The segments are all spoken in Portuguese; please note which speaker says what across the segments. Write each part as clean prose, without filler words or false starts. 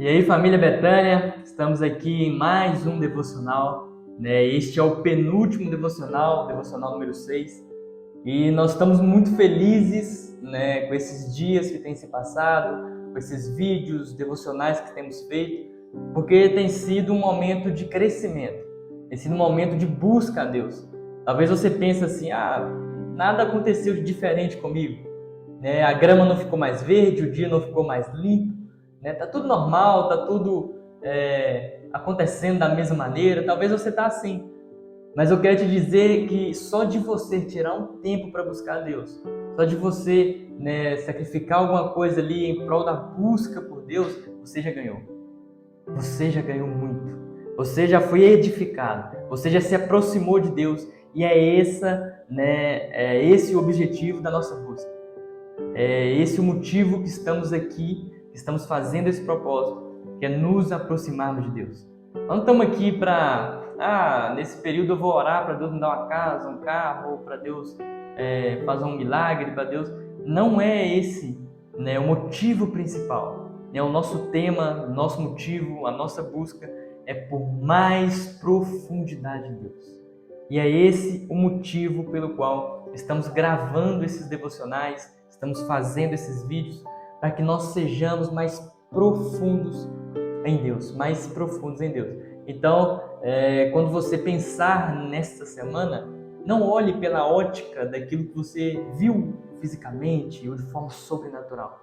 Speaker 1: E aí, família Betânia, estamos aqui em mais um devocional, né? Este é o penúltimo devocional, devocional número 6, e nós estamos muito felizes, né, com esses dias que têm se passado, com esses vídeos devocionais que temos feito, porque tem sido um momento de crescimento, tem sido um momento de busca a Deus. Talvez você pense assim, nada aconteceu de diferente comigo, né? A grama não ficou mais verde, o dia não ficou mais limpo, né? Tá tudo normal, tá tudo acontecendo da mesma maneira. Talvez você tá assim, mas eu quero te dizer que só de você tirar um tempo para buscar Deus, só de você, né, sacrificar alguma coisa ali em prol da busca por Deus, você já ganhou. Você já ganhou muito. Você já foi edificado. Você já se aproximou de Deus. E é esse o objetivo da nossa busca. É esse o motivo que estamos aqui, que estamos fazendo esse propósito, que é nos aproximarmos de Deus. Nós não estamos aqui para, nesse período eu vou orar para Deus me dar uma casa, um carro, ou para Deus fazer um milagre, para Deus. Não é esse, né, o motivo principal. Né? O nosso tema, nosso motivo, a nossa busca é por mais profundidade em Deus. E é esse o motivo pelo qual estamos gravando esses devocionais, estamos fazendo esses vídeos, para que nós sejamos mais profundos em Deus, mais profundos em Deus. Então, quando você pensar nesta semana, não olhe pela ótica daquilo que você viu fisicamente ou de forma sobrenatural,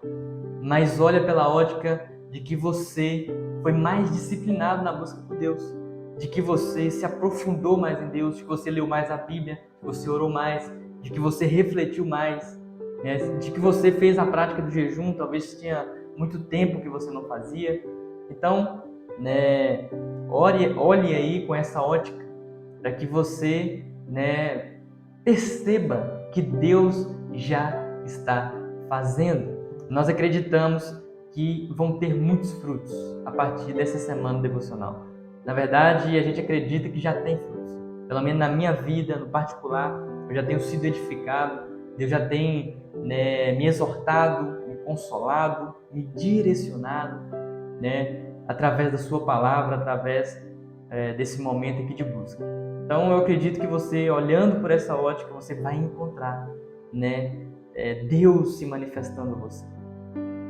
Speaker 1: mas olhe pela ótica de que você foi mais disciplinado na busca por Deus, de que você se aprofundou mais em Deus, de que você leu mais a Bíblia, de que você orou mais, de que você refletiu mais, né? De que você fez a prática do jejum, talvez tinha muito tempo que você não fazia. Então, né, olhe aí com essa ótica, para que você, né, perceba que Deus já está fazendo. Nós acreditamos que vão ter muitos frutos a partir dessa semana devocional. Na verdade, a gente acredita que já tem frutos. Pelo menos na minha vida, no particular, eu já tenho sido edificado, Deus já tem, né, me exortado, me consolado, me direcionado, né, através da sua palavra, através desse momento aqui de busca. Então eu acredito que você, olhando por essa ótica, você vai encontrar, né, Deus se manifestando em você,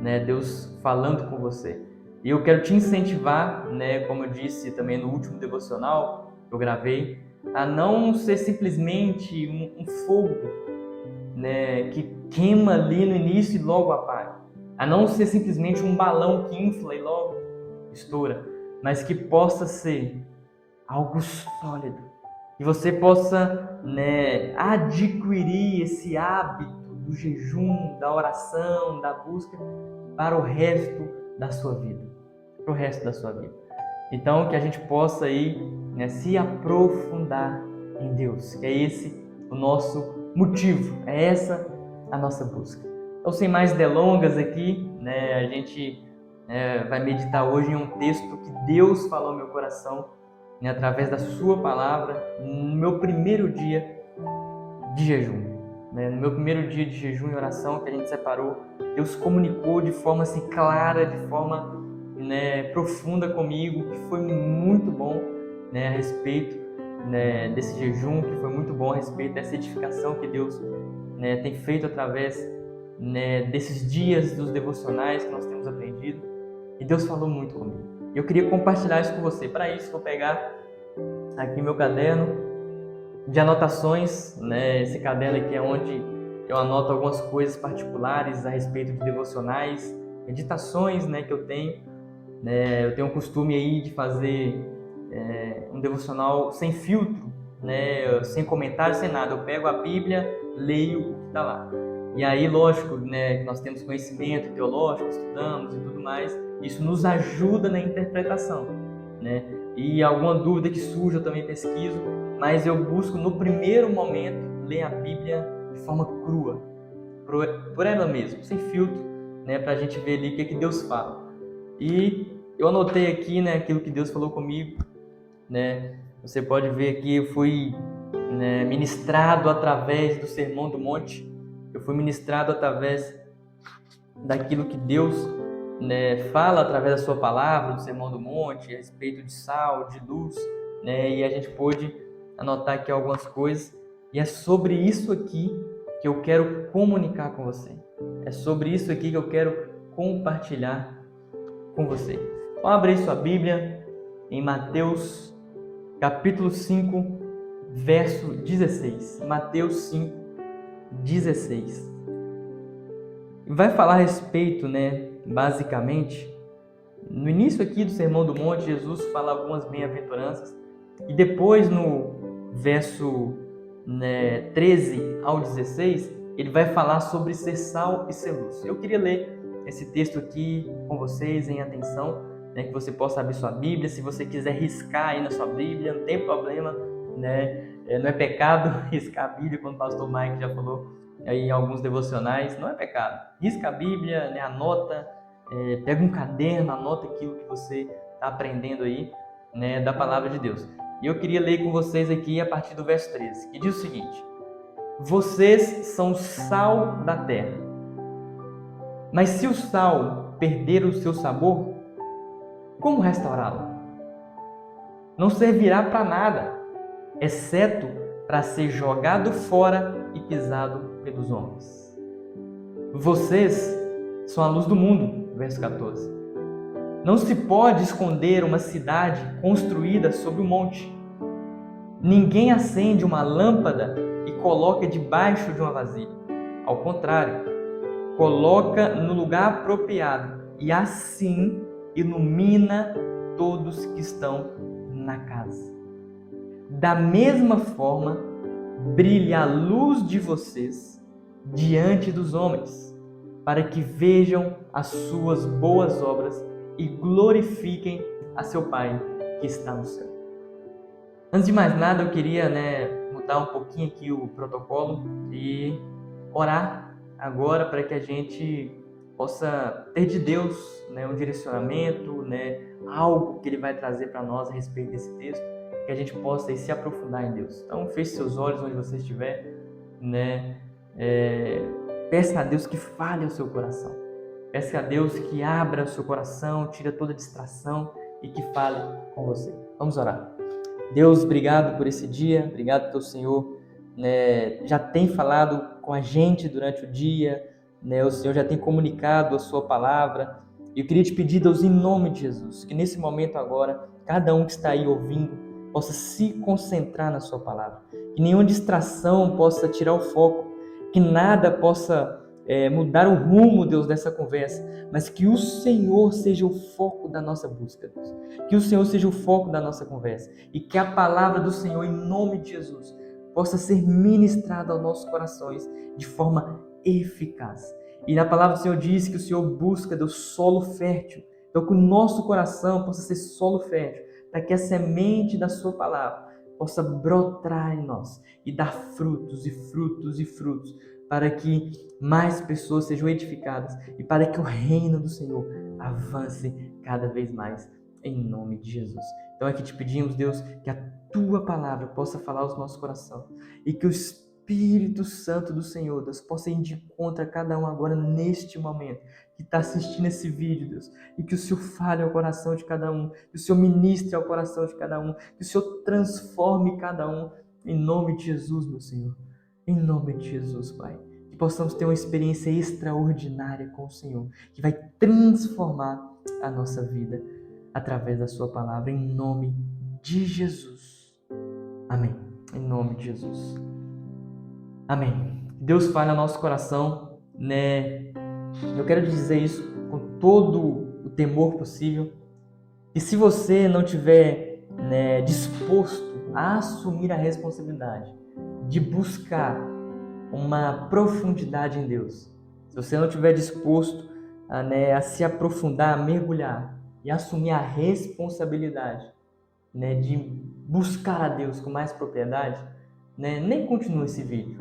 Speaker 1: né, Deus falando com você. E eu quero te incentivar, né, como eu disse também no último devocional que eu gravei, a não ser simplesmente um fogo, né, que queima ali no início e logo apaga. A não ser simplesmente um balão que infla e logo estoura, mas que possa ser algo sólido. Que você possa, né, adquirir esse hábito do jejum, da oração, da busca para o resto da sua vida. Para o resto da sua vida. Então, que a gente possa aí, né, se aprofundar em Deus, que é esse o nosso motivo, é essa a nossa busca. Então, sem mais delongas aqui, né, a gente vai meditar hoje em um texto que Deus falou no meu coração, né, através da sua palavra, no meu primeiro dia de jejum. Né, no meu primeiro dia de jejum e oração que a gente separou, Deus comunicou de forma assim clara, de forma, né, profunda comigo, que foi muito bom, né, a respeito, né, desse jejum, que foi muito bom a respeito dessa edificação que Deus, né, tem feito através, né, desses dias dos devocionais que nós temos aprendido. E Deus falou muito comigo. Eu queria compartilhar isso com você. Para isso, vou pegar aqui meu caderno de anotações, né? Esse caderno aqui é onde eu anoto algumas coisas particulares a respeito de devocionais, meditações, né, que eu tenho. Né? Eu tenho o costume aí de fazer um devocional sem filtro, né? Sem comentário, sem nada. Eu pego a Bíblia, leio o que está lá. E aí, lógico, né, que nós temos conhecimento teológico, estudamos e tudo mais, isso nos ajuda na interpretação, né? E alguma dúvida que surge eu também pesquiso, mas eu busco no primeiro momento ler a Bíblia de forma crua, por ela mesma, sem filtro, né, para a gente ver ali o que Deus fala. E eu anotei aqui, né, aquilo que Deus falou comigo, né? Você pode ver aqui, eu fui, né, ministrado através do Sermão do Monte. Eu fui ministrado através daquilo que Deus, né, fala através da sua palavra, do Sermão do Monte, a respeito de sal, de luz, né, e a gente pôde anotar aqui algumas coisas, e é sobre isso aqui que eu quero comunicar com você. É sobre isso aqui que eu quero compartilhar com você. Então, abre aí sua Bíblia em Mateus, capítulo 5, verso 16. Mateus 5, 16. Vai falar a respeito, né, basicamente, no início aqui do Sermão do Monte, Jesus fala algumas bem-aventuranças, e depois no verso 13 ao 16, ele vai falar sobre ser sal e ser luz. Eu queria ler esse texto aqui com vocês em atenção, né, que você possa abrir sua Bíblia. Se você quiser riscar aí na sua Bíblia, não tem problema, né? Não é pecado riscar a Bíblia, como o pastor Mike já falou aí em alguns devocionais, não é pecado. Risca a Bíblia, né, anota, pega um caderno, anota aquilo que você está aprendendo aí, né, da palavra de Deus. E eu queria ler com vocês aqui a partir do verso 13, que diz o seguinte: vocês são o sal da terra. Mas se o sal perder o seu sabor, como restaurá-lo? Não servirá para nada, exceto para ser jogado fora e pisado pelos homens. Vocês são a luz do mundo, verso 14. Não se pode esconder uma cidade construída sobre um monte. Ninguém acende uma lâmpada e coloca debaixo de uma vasilha. Ao contrário, coloca no lugar apropriado e assim ilumina todos que estão na casa. Da mesma forma, brilha a luz de vocês diante dos homens, para que vejam as suas boas obras e glorifiquem a seu Pai que está no céu. Antes de mais nada, eu queria mudar um pouquinho aqui o protocolo e orar agora para que a gente possa ter de Deus um direcionamento, algo que Ele vai trazer para nós a respeito desse texto, que a gente possa aí se aprofundar em Deus. Então, feche seus olhos onde você estiver, peça a Deus que fale ao seu coração. Peça a Deus que abra o seu coração, tire toda distração e que fale com você. Vamos orar. Deus, obrigado por esse dia, obrigado porque o Senhor já tem falado com a gente durante o dia, o Senhor já tem comunicado a sua palavra. E eu queria te pedir, Deus, em nome de Jesus, que nesse momento agora, cada um que está aí ouvindo possa se concentrar na sua palavra, que nenhuma distração possa tirar o foco, que nada possa mudar o rumo, Deus, dessa conversa, mas que o Senhor seja o foco da nossa busca, Deus. Que o Senhor seja o foco da nossa conversa e que a palavra do Senhor, em nome de Jesus, possa ser ministrada aos nossos corações de forma eficaz. E na palavra do Senhor diz que o Senhor busca, Deus, solo fértil. Então que o nosso coração possa ser solo fértil, para que a semente da sua palavra possa brotar em nós e dar frutos e frutos e frutos, para que mais pessoas sejam edificadas e para que o reino do Senhor avance cada vez mais, em nome de Jesus. Então é que te pedimos, Deus, que a tua palavra possa falar aos nossos corações e que o Espírito Santo do Senhor, Deus, possa ir de encontro a cada um agora neste momento que está assistindo esse vídeo, Deus, e que o Senhor fale ao coração de cada um, que o Senhor ministre ao coração de cada um, que o Senhor transforme cada um, em nome de Jesus, meu Senhor. Em nome de Jesus, Pai, que possamos ter uma experiência extraordinária com o Senhor, que vai transformar a nossa vida através da sua palavra, em nome de Jesus. Amém. Em nome de Jesus. Amém. Deus fale ao nosso coração, Eu quero dizer isso com todo o temor possível. E se você não tiver disposto a assumir a responsabilidade de buscar uma profundidade em Deus, se você não estiver disposto a se aprofundar, a mergulhar e assumir a responsabilidade de buscar a Deus com mais propriedade, nem continua esse vídeo.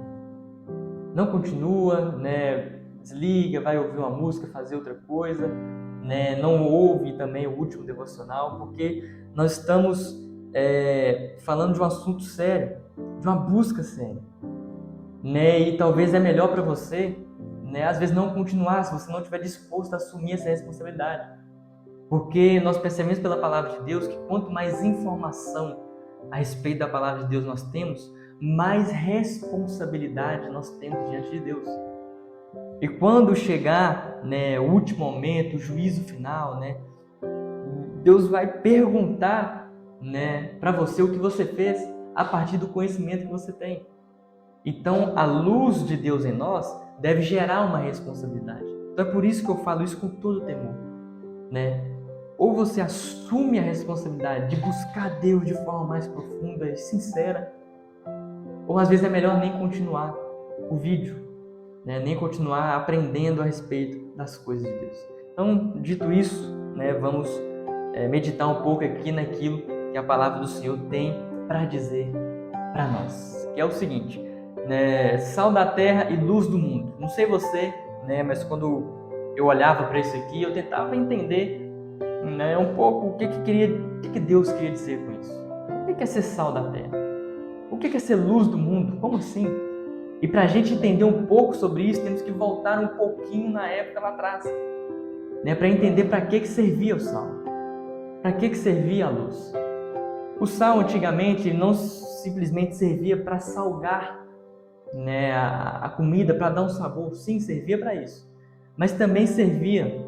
Speaker 1: Não continua, desliga, vai ouvir uma música, fazer outra coisa, não ouve também o último devocional, porque nós estamos falando de um assunto sério, de uma busca séria, e talvez é melhor para você né, às vezes não continuar se você não estiver disposto a assumir essa responsabilidade. Porque nós percebemos pela palavra de Deus que quanto mais informação a respeito da palavra de Deus nós temos, mais responsabilidade nós temos diante de Deus. E quando chegar, né, o último momento, o juízo final, né, Deus vai perguntar, né, para você o que você fez a partir do conhecimento que você tem. Então, a luz de Deus em nós deve gerar uma responsabilidade. Então, é por isso que eu falo isso com todo temor, né? Ou você assume a responsabilidade de buscar Deus de forma mais profunda e sincera, ou às vezes é melhor nem continuar o vídeo, né? Nem continuar aprendendo a respeito das coisas de Deus. Então, dito isso, né, vamos meditar um pouco aqui naquilo que a palavra do Senhor tem para dizer para nós, que é o seguinte, né, sal da terra e luz do mundo. Não sei você, né, mas quando eu olhava para isso aqui, eu tentava entender, né, um pouco o que Deus queria dizer com isso. O que é ser sal da terra? O que é ser luz do mundo? Como assim? E para a gente entender um pouco sobre isso, temos que voltar um pouquinho na época lá atrás, né, para entender para que servia o sal, para que servia a luz. O sal antigamente não simplesmente servia para salgar, né, a comida, para dar um sabor. Sim, servia para isso, mas também servia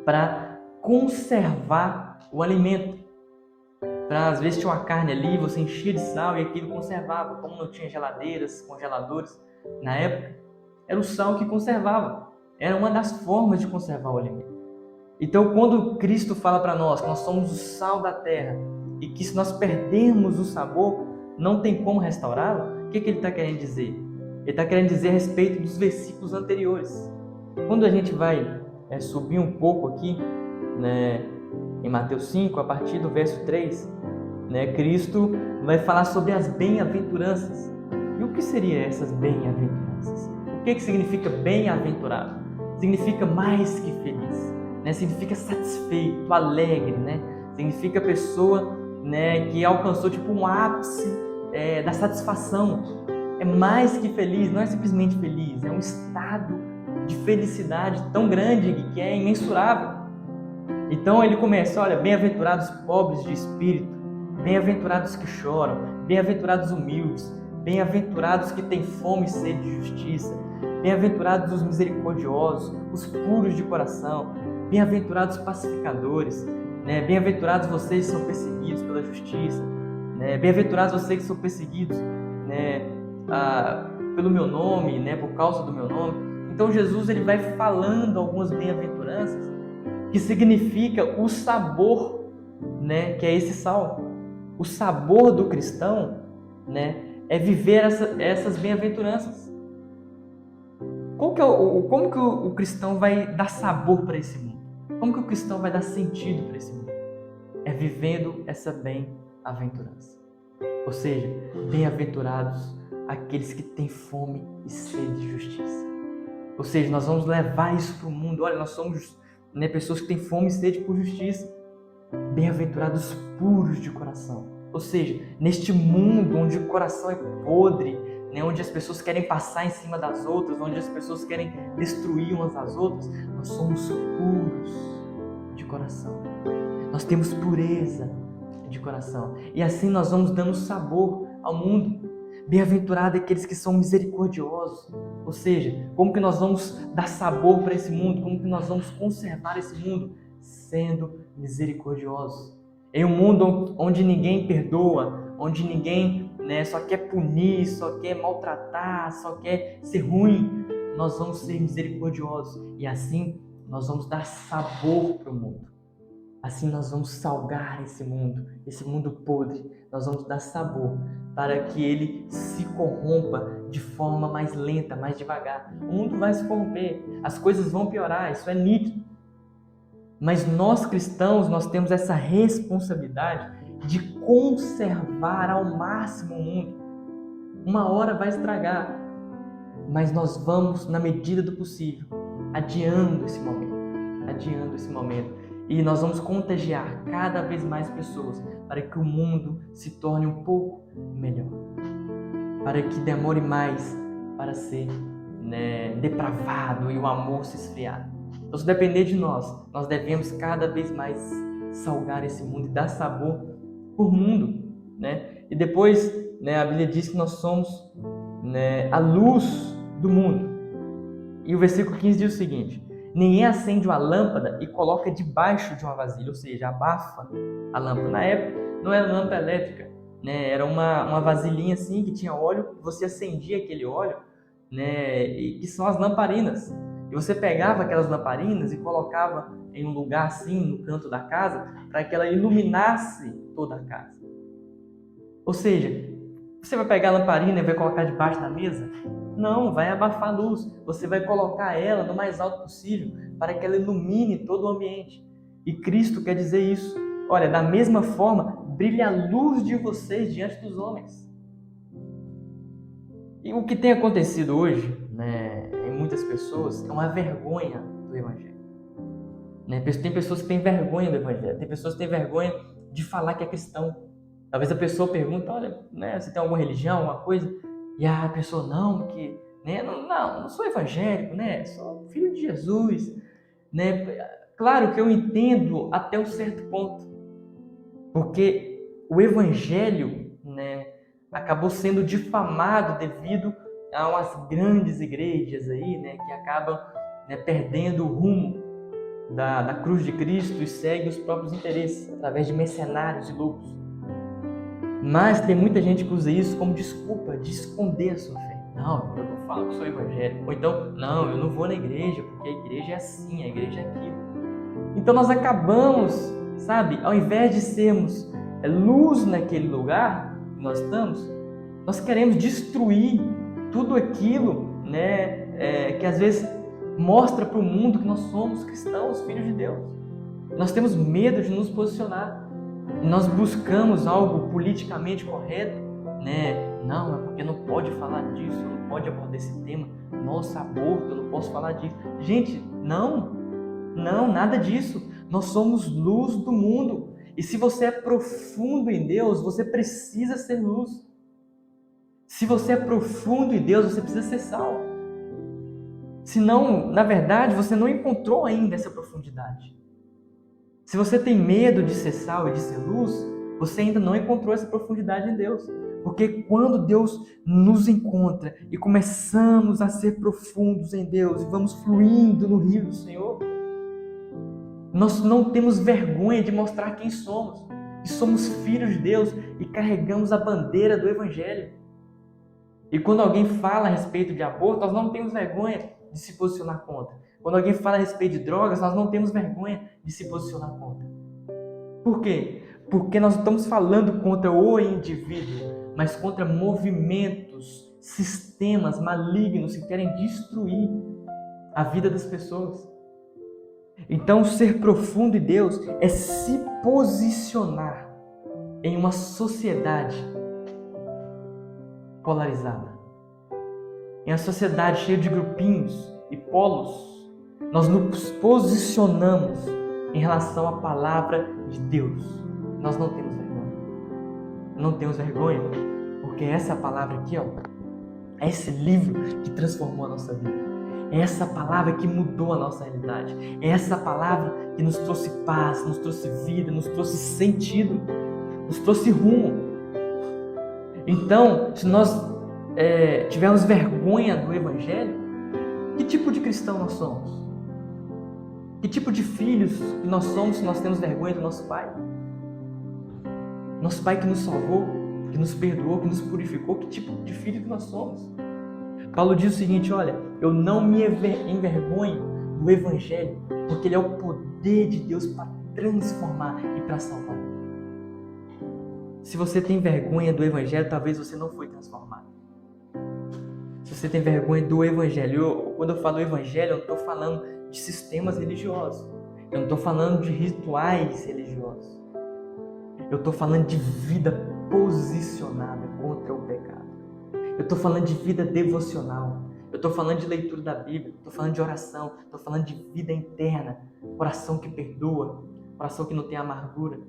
Speaker 1: para conservar o alimento. Para, às vezes tinha uma carne ali, você enchia de sal e aquilo conservava. Como não tinha geladeiras, congeladores na época, era o sal que conservava. Era uma das formas de conservar o alimento. Então, quando Cristo fala para nós que nós somos o sal da terra e que se nós perdermos o sabor, não tem como restaurá-lo, o que ele está querendo dizer? Ele está querendo dizer a respeito dos versículos anteriores. Quando a gente vai subir um pouco aqui, né, em Mateus 5, a partir do verso 3, né, Cristo vai falar sobre as bem-aventuranças. E o que seriam essas bem-aventuranças? O que significa bem-aventurado? Significa mais que feliz, né? Significa satisfeito, alegre, né? Significa pessoa, né, que alcançou tipo um ápice da satisfação. É mais que feliz, não é simplesmente feliz, é um estado de felicidade tão grande que é imensurável. Então ele começa, olha, bem-aventurados pobres de espírito, bem-aventurados que choram, bem-aventurados humildes, bem-aventurados que têm fome e sede de justiça, bem-aventurados os misericordiosos, os puros de coração, bem-aventurados pacificadores, né? Bem-aventurados vocês que são perseguidos pela justiça, né? Bem-aventurados vocês que são perseguidos, né, pelo meu nome, né, por causa do meu nome. Então Jesus ele vai falando algumas bem-aventuranças que significa o sabor, né, que é esse sal. O sabor do cristão, né, é viver essas bem-aventuranças. Como que o cristão vai dar sabor para esse mundo? Como que o cristão vai dar sentido para esse mundo? É vivendo essa bem-aventurança. Ou seja, bem-aventurados aqueles que têm fome e sede de justiça. Ou seja, nós vamos levar isso para o mundo. Olha, nós somos, né, pessoas que têm fome e sede por justiça. Bem-aventurados puros de coração. Ou seja, neste mundo onde o coração é podre, né, onde as pessoas querem passar em cima das outras, onde as pessoas querem destruir umas às outras, nós somos puros de coração. Nós temos pureza de coração. E assim nós vamos dando sabor ao mundo. Bem-aventurado aqueles que são misericordiosos. Ou seja, como que nós vamos dar sabor para esse mundo? Como que nós vamos conservar esse mundo? Sendo misericordiosos. Em um mundo onde ninguém perdoa, onde ninguém, né, só quer punir, só quer maltratar, só quer ser ruim, nós vamos ser misericordiosos. E assim nós vamos dar sabor para o mundo. Assim nós vamos salgar esse mundo podre. Nós vamos dar sabor para que ele se corrompa de forma mais lenta, mais devagar. O mundo vai se corromper, as coisas vão piorar, isso é nítido. Mas nós cristãos, nós temos essa responsabilidade de conservar ao máximo o mundo. Uma hora vai estragar, mas nós vamos, na medida do possível, adiando esse momento. E nós vamos contagiar cada vez mais pessoas para que o mundo se torne um pouco melhor. Para que demore mais para ser, né, depravado e o amor se esfriar. Então, se depender de nós devemos cada vez mais salgar esse mundo e dar sabor por mundo, né? E depois, né, a Bíblia diz que nós somos, né, a luz do mundo. E o versículo 15 diz o seguinte: ninguém acende uma lâmpada e coloca debaixo de uma vasilha, ou seja, abafa a lâmpada. Na época não era lâmpada elétrica, né? Era uma vasilhinha assim que tinha óleo, você acendia aquele óleo, né? E que são as lamparinas. E você pegava aquelas lamparinas e colocava em um lugar assim, no canto da casa, para que ela iluminasse toda a casa. Ou seja, você vai pegar a lamparina e vai colocar debaixo da mesa? Não, vai abafar a luz. Você vai colocar ela no mais alto possível para que ela ilumine todo o ambiente. E Cristo quer dizer isso. Olha, da mesma forma, brilhe a luz de vocês diante dos homens. E o que tem acontecido hoje, né, em muitas pessoas, é uma vergonha do Evangelho. Né? Tem pessoas que têm vergonha do Evangelho. Tem pessoas que têm vergonha de falar que é cristão. Talvez a pessoa pergunte, olha, né, você tem alguma religião, alguma coisa? E a pessoa, não, porque, né, não sou evangélico, né, sou filho de Jesus, né? Claro que eu entendo até um certo ponto, porque o evangelho, né, acabou sendo difamado devido a umas grandes igrejas aí, né, que acabam, né, perdendo o rumo da cruz de Cristo e seguem os próprios interesses através de mercenários e loucos. Mas tem muita gente que usa isso como desculpa de esconder a sua fé. Não, eu não falo que sou evangélico. Ou então, não, eu não vou na igreja, porque a igreja é assim, a igreja é aquilo. Então nós acabamos, sabe, ao invés de sermos luz naquele lugar que nós estamos, nós queremos destruir tudo aquilo, né, que às vezes mostra para o mundo que nós somos cristãos, filhos de Deus. Nós temos medo de nos posicionar. Nós buscamos algo politicamente correto, né? Não, é porque não pode falar disso, não pode abordar esse tema. Nossa, aborto, eu não posso falar disso. Gente, não, nada disso. Nós somos luz do mundo. E se você é profundo em Deus, você precisa ser luz. Se você é profundo em Deus, você precisa ser sal. Senão, na verdade, você não encontrou ainda essa profundidade. Se você tem medo de ser sal e de ser luz, você ainda não encontrou essa profundidade em Deus. Porque quando Deus nos encontra e começamos a ser profundos em Deus e vamos fluindo no rio do Senhor, nós não temos vergonha de mostrar quem somos. Que somos filhos de Deus e carregamos a bandeira do Evangelho. E quando alguém fala a respeito de aborto, nós não temos vergonha de se posicionar contra. Quando alguém fala a respeito de drogas, nós não temos vergonha de se posicionar contra. Por quê? Porque nós estamos falando contra o indivíduo, mas contra movimentos, sistemas malignos que querem destruir a vida das pessoas. Então, ser profundo em Deus é se posicionar em uma sociedade polarizada. Em uma sociedade cheia de grupinhos e polos, nós nos posicionamos em relação à palavra de Deus. Nós não temos vergonha. Não temos vergonha, porque essa palavra aqui, ó, é esse livro que transformou a nossa vida. É essa palavra que mudou a nossa realidade. É essa palavra que nos trouxe paz, nos trouxe vida, nos trouxe sentido, nos trouxe rumo. Então, se nós tivermos vergonha do Evangelho, que tipo de cristão nós somos? Que tipo de filhos que nós somos se nós temos vergonha do nosso Pai? Nosso Pai que nos salvou, que nos perdoou, que nos purificou, que tipo de filho que nós somos? Paulo diz o seguinte, olha, eu não me envergonho do Evangelho, porque ele é o poder de Deus para transformar e para salvar. Se você tem vergonha do Evangelho, talvez você não foi transformado. Se você tem vergonha do Evangelho, quando eu falo Evangelho, eu não estou falando de sistemas religiosos. Eu não estou falando de rituais religiosos. Eu estou falando de vida posicionada contra o pecado. Eu estou falando de vida devocional. Eu estou falando de leitura da Bíblia. Estou falando de oração. Estou falando de vida interna. Coração que perdoa. Coração que não tem amargura.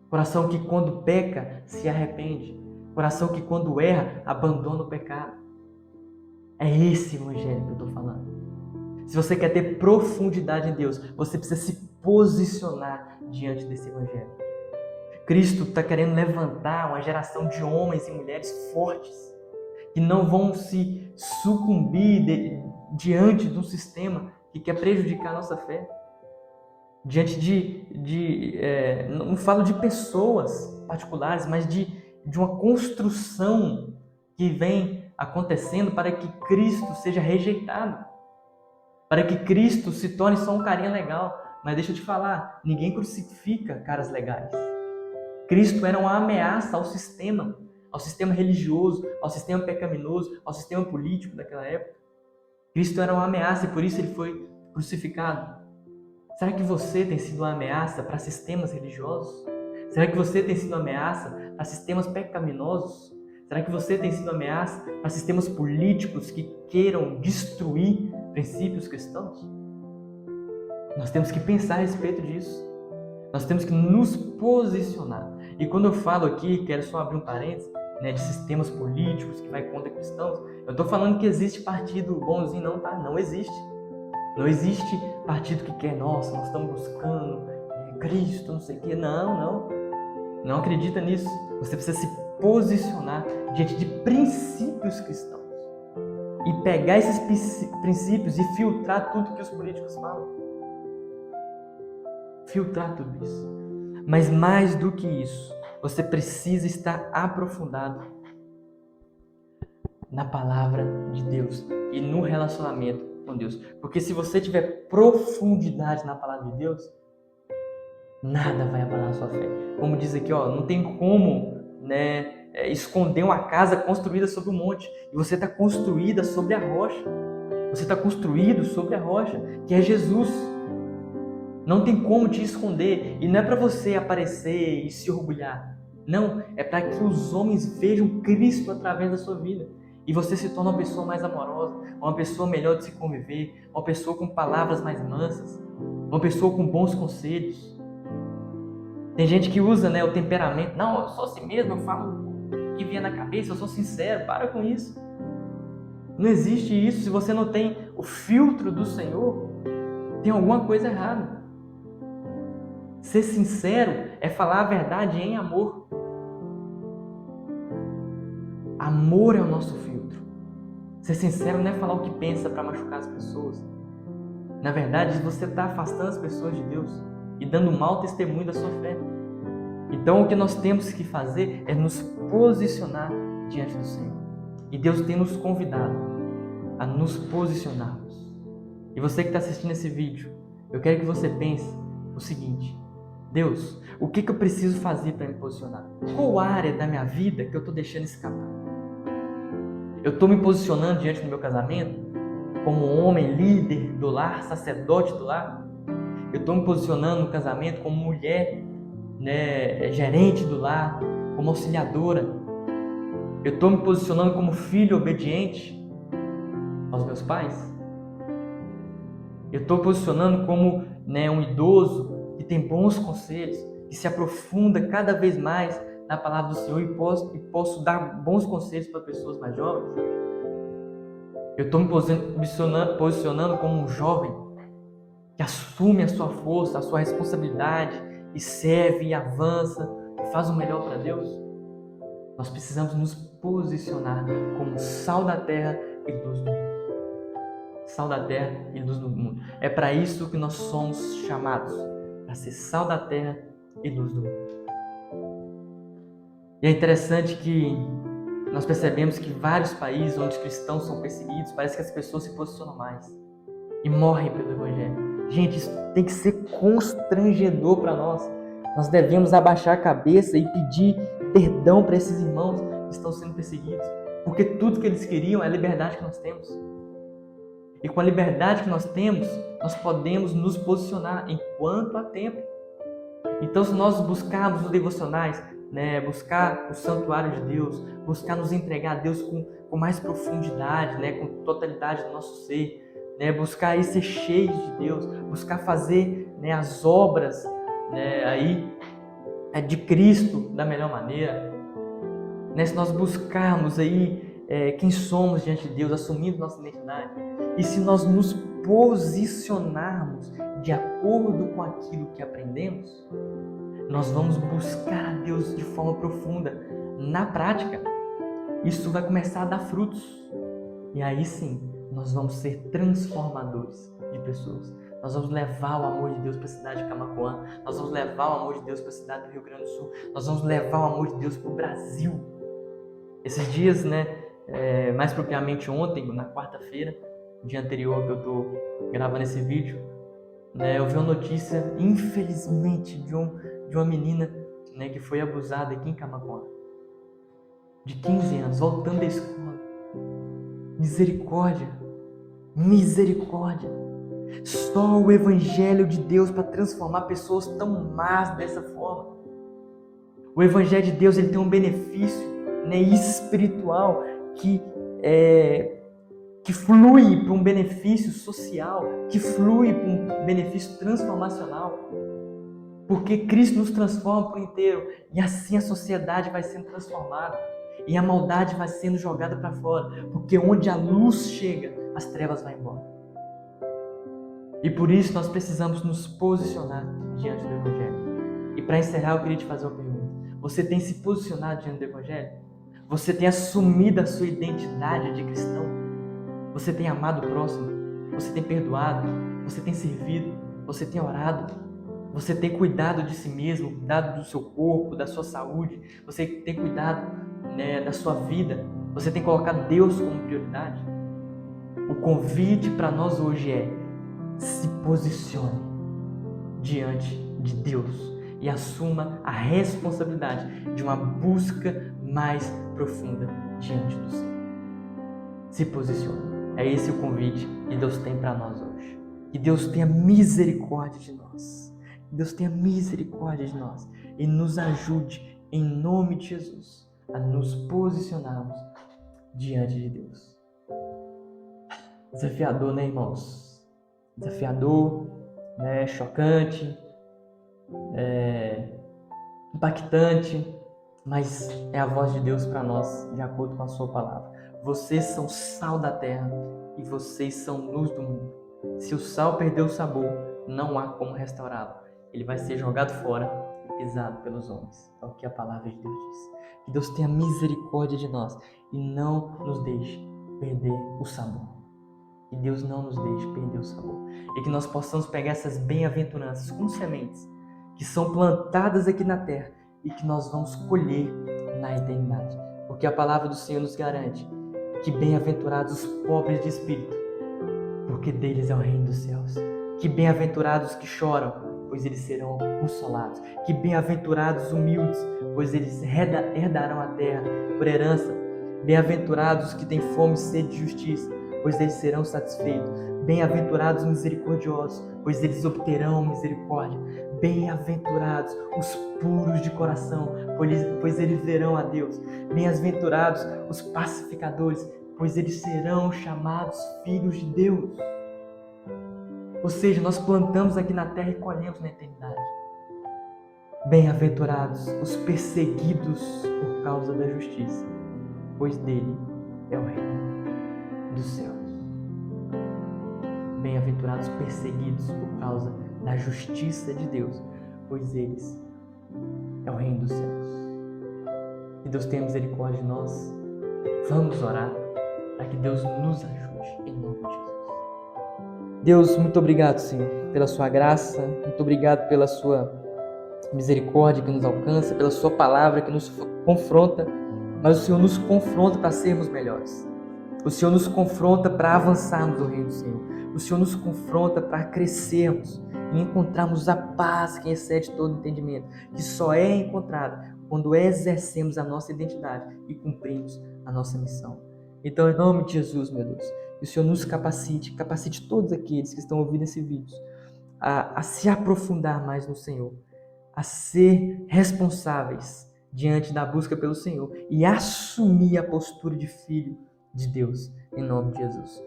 Speaker 1: Coração que quando peca, se arrepende. Coração que quando erra, abandona o pecado. É esse evangelho que eu estou falando. Se você quer ter profundidade em Deus, você precisa se posicionar diante desse evangelho. Cristo está querendo levantar uma geração de homens e mulheres fortes, que não vão se sucumbir diante de um sistema que quer prejudicar a nossa fé. Diante não falo de pessoas particulares, mas de uma construção que vem acontecendo para que Cristo seja rejeitado, para que Cristo se torne só um carinha legal. Mas deixa eu te falar, ninguém crucifica caras legais. Cristo era uma ameaça ao sistema religioso, ao sistema pecaminoso, ao sistema político daquela época. Cristo era uma ameaça e por isso ele foi crucificado. Será que você tem sido uma ameaça para sistemas religiosos? Será que você tem sido uma ameaça para sistemas pecaminosos? Será que você tem sido uma ameaça para sistemas políticos que queiram destruir princípios cristãos? Nós temos que pensar a respeito disso. Nós temos que nos posicionar. E quando eu falo aqui, quero só abrir um parênteses, de sistemas políticos que vai contra cristãos, eu estou falando que existe partido bonzinho, não, tá? Não existe. Não existe partido que quer, nossa, nós estamos buscando Cristo, não sei o quê. Não. Não acredita nisso. Você precisa se posicionar diante de princípios cristãos. E pegar esses princípios e filtrar tudo que os políticos falam. Filtrar tudo isso. Mas mais do que isso, você precisa estar aprofundado na palavra de Deus e no relacionamento com Deus. Porque se você tiver profundidade na palavra de Deus, nada vai abalar a sua fé. Como diz aqui, não tem como esconder uma casa construída sobre um monte. E você está construída sobre a rocha. Você está construído sobre a rocha, que é Jesus. Não tem como te esconder. E não é para você aparecer e se orgulhar. Não, é para que os homens vejam Cristo através da sua vida. E você se torna uma pessoa mais amorosa, uma pessoa melhor de se conviver, uma pessoa com palavras mais mansas, uma pessoa com bons conselhos. Tem gente que usa o temperamento. Não, eu sou assim mesmo, eu falo o que vier na cabeça, eu sou sincero. Para com isso. Não existe isso. Se você não tem o filtro do Senhor, tem alguma coisa errada. Ser sincero é falar a verdade em amor. Amor é o nosso filtro. Ser sincero não é falar o que pensa para machucar as pessoas. Na verdade, você está afastando as pessoas de Deus e dando mau testemunho da sua fé. Então, o que nós temos que fazer é nos posicionar diante do Senhor. E Deus tem nos convidado a nos posicionarmos. E você que está assistindo esse vídeo, eu quero que você pense o seguinte: Deus, o que eu preciso fazer para me posicionar? Qual área da minha vida que eu estou deixando escapar? Eu estou me posicionando diante do meu casamento como homem líder do lar, sacerdote do lar? Eu estou me posicionando no casamento como mulher, gerente do lar, como auxiliadora? Eu estou me posicionando como filho obediente aos meus pais? Eu estou me posicionando como um idoso que tem bons conselhos, que se aprofunda cada vez mais na palavra do Senhor e posso dar bons conselhos para pessoas mais jovens? Eu estou me posicionando como um jovem que assume a sua força, a sua responsabilidade e serve e avança e faz o melhor para Deus? Nós precisamos nos posicionar como sal da terra e luz do mundo. Sal da terra e luz do mundo. É para isso que nós somos chamados, para ser sal da terra e luz do mundo. E é interessante que nós percebemos que vários países onde os cristãos são perseguidos, parece que as pessoas se posicionam mais e morrem pelo Evangelho. Gente, isso tem que ser constrangedor para nós. Nós devemos abaixar a cabeça e pedir perdão para esses irmãos que estão sendo perseguidos, porque tudo que eles queriam é a liberdade que nós temos. E com a liberdade que nós temos, nós podemos nos posicionar enquanto há tempo. Então, se nós buscarmos os devocionais, buscar o santuário de Deus, buscar nos entregar a Deus com mais profundidade, com totalidade do nosso ser, buscar aí ser cheios de Deus, buscar fazer as obras de Cristo da melhor maneira, se nós buscarmos aí quem somos diante de Deus, assumindo nossa identidade, e se nós nos posicionarmos de acordo com aquilo que aprendemos, nós vamos buscar a Deus de forma profunda. Na prática, isso vai começar a dar frutos. E aí sim, nós vamos ser transformadores de pessoas. Nós vamos levar o amor de Deus para a cidade de Camaquã. Nós vamos levar o amor de Deus para a cidade do Rio Grande do Sul. Nós vamos levar o amor de Deus para o Brasil. Esses dias, mais propriamente ontem, na quarta-feira, dia anterior que eu estou gravando esse vídeo, eu vi uma notícia, infelizmente, de uma menina, que foi abusada aqui em Camaquã, de 15 anos, voltando da escola. Misericórdia, misericórdia. Só o Evangelho de Deus para transformar pessoas tão más dessa forma. O Evangelho de Deus, ele tem um benefício espiritual que flui para um benefício social, que flui para um benefício transformacional. Porque Cristo nos transforma por inteiro e assim a sociedade vai sendo transformada e a maldade vai sendo jogada para fora. Porque onde a luz chega, as trevas vão embora. E por isso nós precisamos nos posicionar diante do Evangelho. E para encerrar, eu queria te fazer uma pergunta. Você tem se posicionado diante do Evangelho? Você tem assumido a sua identidade de cristão? Você tem amado o próximo? Você tem perdoado? Você tem servido? Você tem orado? Você tem cuidado de si mesmo, cuidado do seu corpo, da sua saúde? Você tem cuidado da sua vida? Você tem colocado Deus como prioridade? O convite para nós hoje é: se posicione diante de Deus e assuma a responsabilidade de uma busca mais profunda diante do Senhor. Se posicione. É esse o convite que Deus tem para nós hoje. Que Deus tenha misericórdia de nós. Que Deus tenha misericórdia de nós e nos ajude, em nome de Jesus, a nos posicionarmos diante de Deus. Desafiador, irmãos? Desafiador, chocante, impactante, mas é a voz de Deus para nós, de acordo com a sua palavra. Vocês são sal da terra e vocês são luz do mundo. Se o sal perdeu o sabor, não há como restaurá-lo. Ele vai ser jogado fora e pisado pelos homens. É o que a palavra de Deus diz. Que Deus tenha misericórdia de nós e não nos deixe perder o sabor. Que Deus não nos deixe perder o sabor. E que nós possamos pegar essas bem-aventuranças como sementes que são plantadas aqui na terra e que nós vamos colher na eternidade. Porque a palavra do Senhor nos garante que bem-aventurados os pobres de espírito, porque deles é o reino dos céus. Que bem-aventurados que choram, pois eles serão consolados. Que bem-aventurados humildes, pois eles herdarão a terra por herança. Bem-aventurados que têm fome e sede de justiça, pois eles serão satisfeitos. Bem-aventurados misericordiosos, pois eles obterão misericórdia. Bem-aventurados os puros de coração, pois eles verão a Deus. Bem-aventurados os pacificadores, pois eles serão chamados filhos de Deus. Ou seja, nós plantamos aqui na terra e colhemos na eternidade. Bem-aventurados os perseguidos por causa da justiça, pois dele é o reino dos céus. Bem-aventurados perseguidos por causa da justiça de Deus, pois eles é o reino dos céus. Que Deus tenha misericórdia de nós. Vamos orar para que Deus nos ajude, em nome de Jesus. Deus, muito obrigado, Senhor, pela sua graça, muito obrigado pela sua misericórdia que nos alcança, pela sua palavra que nos confronta, mas o Senhor nos confronta para sermos melhores. O Senhor nos confronta para avançarmos no reino do Senhor. O Senhor nos confronta para crescermos e encontrarmos a paz que excede todo entendimento, que só é encontrada quando exercemos a nossa identidade e cumprimos a nossa missão. Então, em nome de Jesus, meu Deus, que o Senhor nos capacite todos aqueles que estão ouvindo esse vídeo a se aprofundar mais no Senhor, a ser responsáveis diante da busca pelo Senhor e assumir a postura de filho de Deus, em nome de Jesus.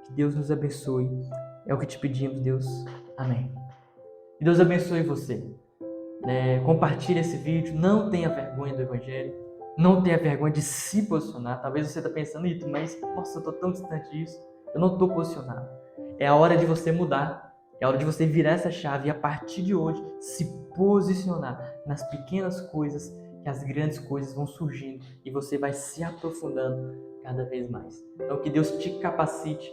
Speaker 1: Que Deus nos abençoe. É o que te pedimos, Deus. Amém. Que Deus abençoe você. Compartilhe esse vídeo. Não tenha vergonha do Evangelho. Não tenha vergonha de se posicionar. Talvez você está pensando, Ito, mas nossa, eu estou tão distante disso. Eu não estou posicionado. É a hora de você mudar. É a hora de você virar essa chave e a partir de hoje se posicionar nas pequenas coisas, que as grandes coisas vão surgindo e você vai se aprofundando cada vez mais. Então que Deus te capacite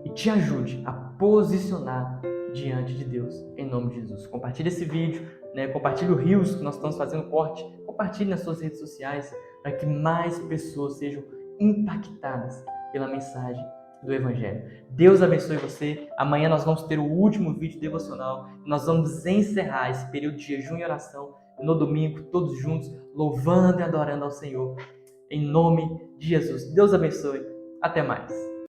Speaker 1: e te ajude a posicionar diante de Deus, em nome de Jesus. Compartilhe esse vídeo, compartilhe o Reels que nós estamos fazendo corte, compartilhe nas suas redes sociais para que mais pessoas sejam impactadas pela mensagem do Evangelho. Deus abençoe você. Amanhã nós vamos ter o último vídeo devocional. Nós vamos encerrar esse período de jejum e oração no domingo, todos juntos, louvando e adorando ao Senhor. Em nome de Jesus. Deus abençoe. Até mais.